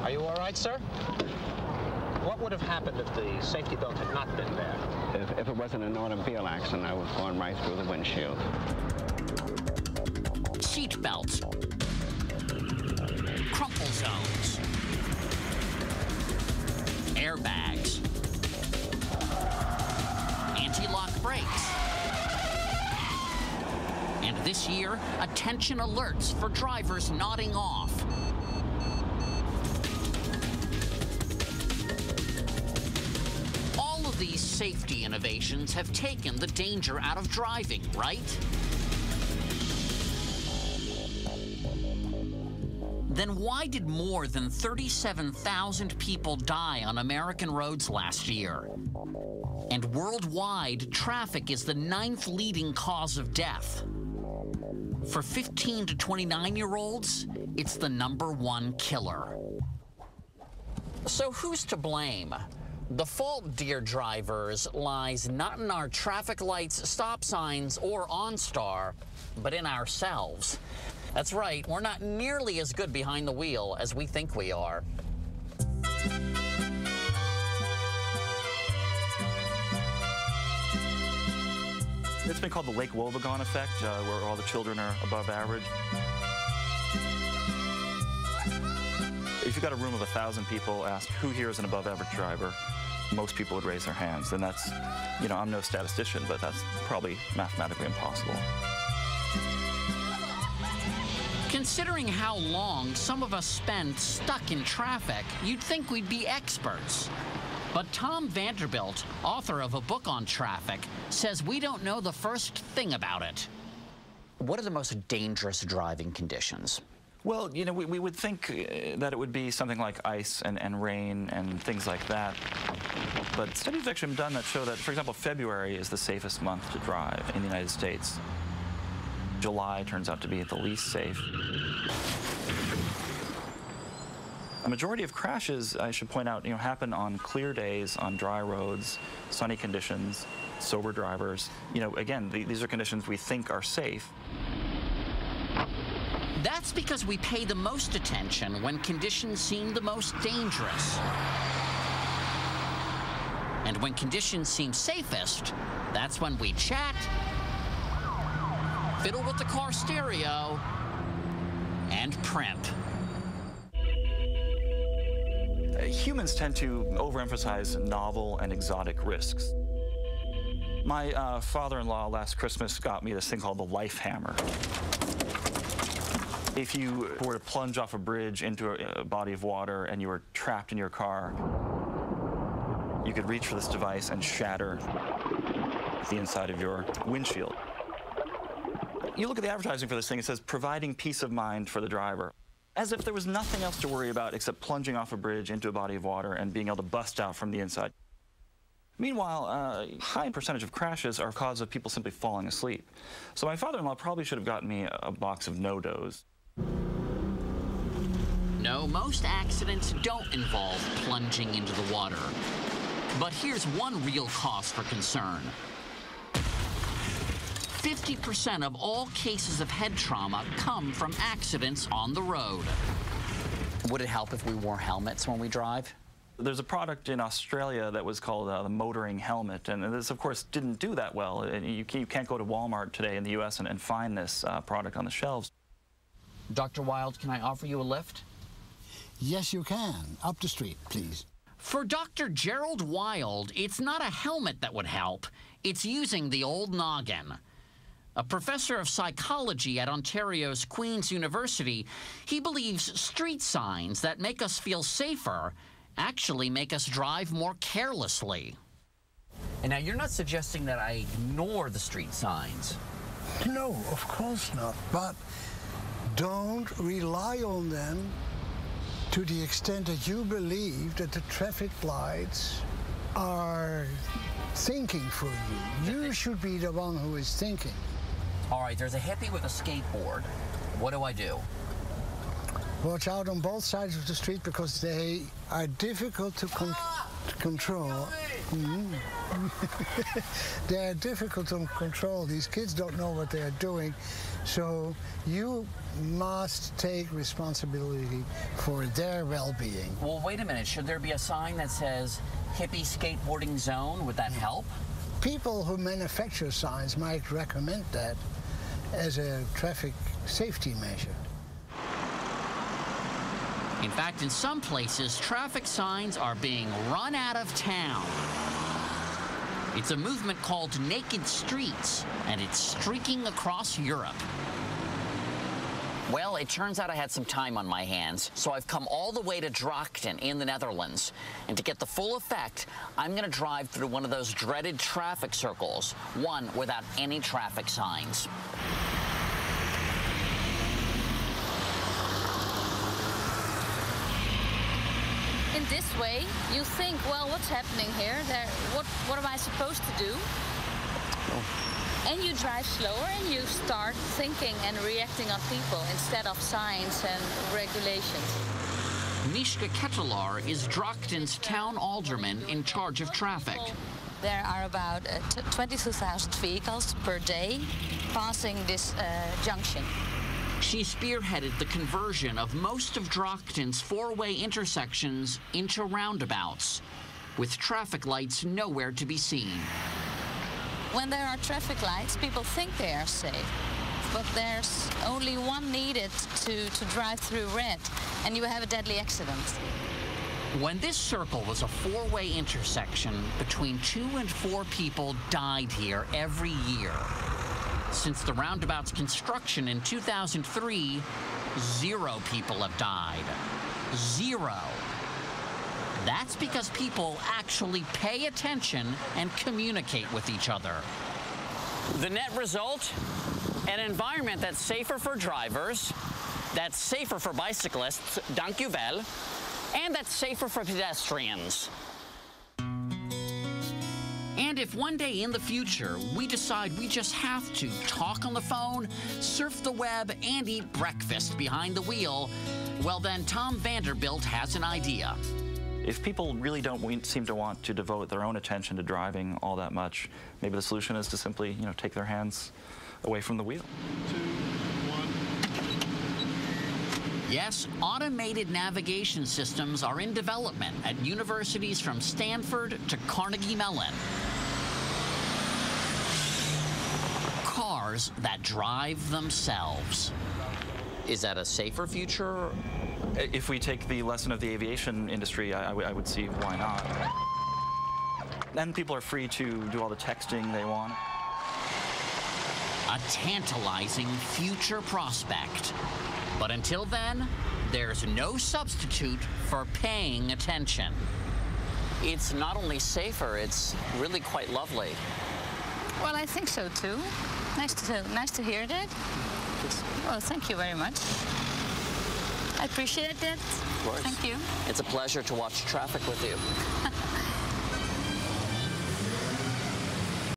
Are you all right, sir? What would have happened if the safety belt had not been there? If it wasn't an automobile accident, I was going right through the windshield. Seat belts, crumple zones, airbags, anti-lock brakes, and this year, attention alerts for drivers nodding off. All of these safety innovations have taken the danger out of driving, right? Then why did more than 37,000 people die on American roads last year? And worldwide, traffic is the 9th leading cause of death. For 15 to 29-year-olds, it's the #1 killer. So who's to blame? The fault, dear drivers, lies not in our traffic lights, stop signs, or OnStar, but in ourselves. That's right, we're not nearly as good behind the wheel as we think we are. It's been called the Lake Wobegon effect, where all the children are above average. If you've got a room of 1,000 people, ask who here is an above average driver, most people would raise their hands. And that's, you know, I'm no statistician, but that's probably mathematically impossible. Considering how long some of us spend stuck in traffic, you'd think we'd be experts. But Tom Vanderbilt, author of a book on traffic, says we don't know the first thing about it. What are the most dangerous driving conditions? Well, you know, we would think that it would be something like ice and rain and things like that. But studies have actually been done that show that, for example, February is the safest month to drive in the United States. July turns out to be the least safe. A majority of crashes, I should point out, happen on clear days, on dry roads, sunny conditions, sober drivers. Again, these are conditions we think are safe. That's because we pay the most attention when conditions seem the most dangerous. And when conditions seem safest, that's when we chat, fiddle with the car stereo, and primp. Humans tend to overemphasize novel and exotic risks. My father-in-law last Christmas got me this thing called the Life Hammer. If you were to plunge off a bridge into a body of water and you were trapped in your car, you could reach for this device and shatter the inside of your windshield. You look at the advertising for this thing, it says, providing peace of mind for the driver. As if there was nothing else to worry about except plunging off a bridge into a body of water and being able to bust out from the inside. Meanwhile, a high percentage of crashes are caused of people simply falling asleep. So my father-in-law probably should have gotten me a box of NoDoz. No, most accidents don't involve plunging into the water. But here's one real cause for concern. 50% of all cases of head trauma come from accidents on the road. Would it help if we wore helmets when we drive? There's a product in Australia that was called the motoring helmet, and this, of course, didn't do that well. You can't go to Walmart today in the U.S. and find this product on the shelves. Dr. Wild, can I offer you a lift? Yes, you can. Up the street, please. For Dr. Gerald Wild, it's not a helmet that would help. It's using the old noggin. A professor of psychology at Ontario's Queen's University, he believes street signs that make us feel safer actually make us drive more carelessly. And now you're not suggesting that I ignore the street signs. No, of course not. But don't rely on them to the extent that you believe that the traffic lights are thinking for you. You should be the one who is thinking. All right, there's a hippie with a skateboard. What do I do? Watch out on both sides of the street because they are difficult to control. to control. They're difficult to control. These kids don't know what they're doing. So you must take responsibility for their well-being. Well, wait a minute. Should there be a sign that says hippie skateboarding zone? Would that help? People who manufacture signs might recommend that as a traffic safety measure. In fact, in some places, traffic signs are being run out of town. It's a movement called Naked Streets, and it's streaking across Europe. Well, it turns out I had some time on my hands, so I've come all the way to Drachten in the Netherlands. And to get the full effect, I'm going to drive through one of those dreaded traffic circles, one without any traffic signs. In this way, you think, well, what's happening here? What am I supposed to do? And you drive slower and you start thinking and reacting on people instead of signs and regulations. Mishka Kettelaar is Drachten's town alderman in charge of traffic. There are about 22,000 vehicles per day passing this junction. She spearheaded the conversion of most of Drachten's four-way intersections into roundabouts, with traffic lights nowhere to be seen. When there are traffic lights, people think they are safe, but there's only one needed to drive through red, and you have a deadly accident. When this circle was a four-way intersection, between 2 and 4 people died here every year. Since the roundabout's construction in 2003, 0 people have died. 0. That's because people actually pay attention and communicate with each other. The net result? An environment that's safer for drivers, that's safer for bicyclists, dank u wel, and that's safer for pedestrians. And if one day in the future we decide we just have to talk on the phone, surf the web, and eat breakfast behind the wheel, well then Tom Vanderbilt has an idea. If people really don't seem to want to devote their own attention to driving all that much, maybe the solution is to simply, take their hands away from the wheel. 2, 1. Yes, automated navigation systems are in development at universities from Stanford to Carnegie Mellon. Cars that drive themselves. Is that a safer future? If we take the lesson of the aviation industry, I would see why not. Then people are free to do all the texting they want. A tantalizing future prospect. But until then, there's no substitute for paying attention. It's not only safer, it's really quite lovely. Well, I think so too. Nice to hear that. Well, thank you very much. I appreciate that. Of course. Thank you. It's a pleasure to watch traffic with you.